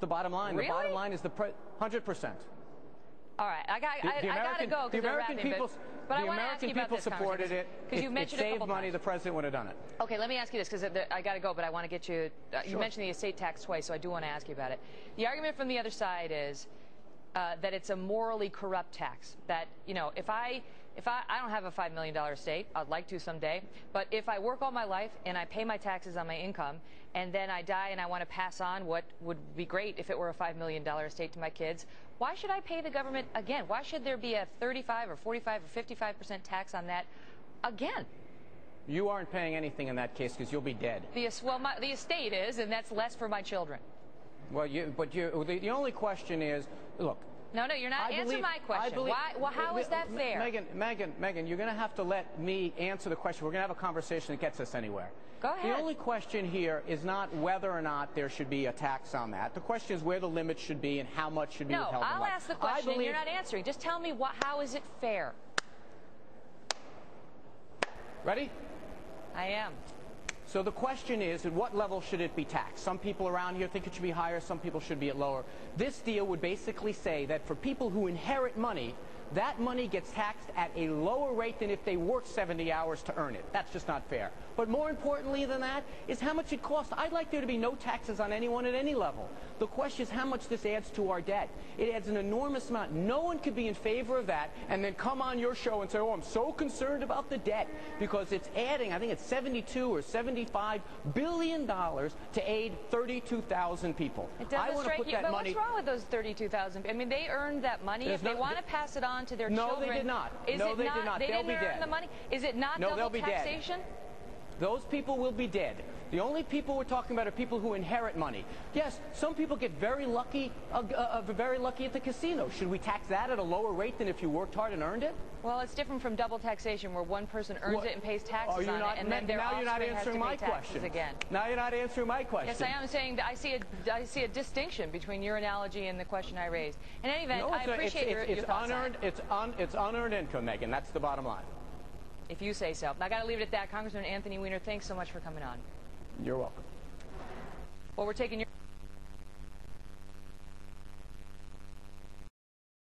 The bottom line. Really? The bottom line is 100%. All right, I got to go because we're wrapping. But I want to ask you about this supported it. Because you mentioned it saved money. The president would have done it. Okay, let me ask you this because I got to go, but I want to get you. Sure. You mentioned the estate tax twice, so I do want to ask you about it. The argument from the other side is that it's a morally corrupt tax. That, you know, if I don't have a $5 million estate, I'd like to someday, but if I work all my life and I pay my taxes on my income and then I die and I want to pass on what would be great if it were a $5 million estate to my kids, why should I pay the government again? Why should there be a 35 or 45 or 55% tax on that again? You aren't paying anything in that case because you'll be dead. The estate is, and that's less for my children. Well, the only question is, look. No, you're not answering my question. Why? Well, how is that fair? Megan, you're going to have to let me answer the question. We're going to have a conversation that gets us anywhere. Go ahead. The only question here is not whether or not there should be a tax on that. The question is where the limit should be and how much should be withheld. No, I'll ask the question and you're not answering. Just tell me how is it fair? Ready? I am. So the question is, at what level should it be taxed? Some people around here think it should be higher. Some people should be at lower. This deal would basically say that for people who inherit money, that money gets taxed at a lower rate than if they worked 70 hours to earn it. That's just not fair. But more importantly than that is how much it costs. I'd like there to be no taxes on anyone at any level. The question is how much this adds to our debt. It adds an enormous amount. No one could be in favor of that and then come on your show and say, oh, I'm so concerned about the debt because it's adding, I think it's $72 or $75 billion to aid 32,000 people. It doesn't strike you, but what's wrong with those 32,000? I mean, they earned that money. If they want to pass it on to their children. No, they did not. No, they did not. They They'll be didn't earn dead. the money? Is it not double taxation? Those people will be dead. The only people we're talking about are people who inherit money. Yes, some people get very lucky at the casino. Should we tax that at a lower rate than if you worked hard and earned it? Well, it's different from double taxation, where one person earns it and pays taxes on it, and then their offspring has to pay taxes again. Now you're not answering my question. Yes, I am saying that I see a distinction between your analogy and the question I raised. In any event, I appreciate your thoughts on it. It's unearned income, Megan. That's the bottom line. If you say so. I got to leave it at that. Congressman Anthony Weiner, thanks so much for coming on. You're welcome. Well, we're taking your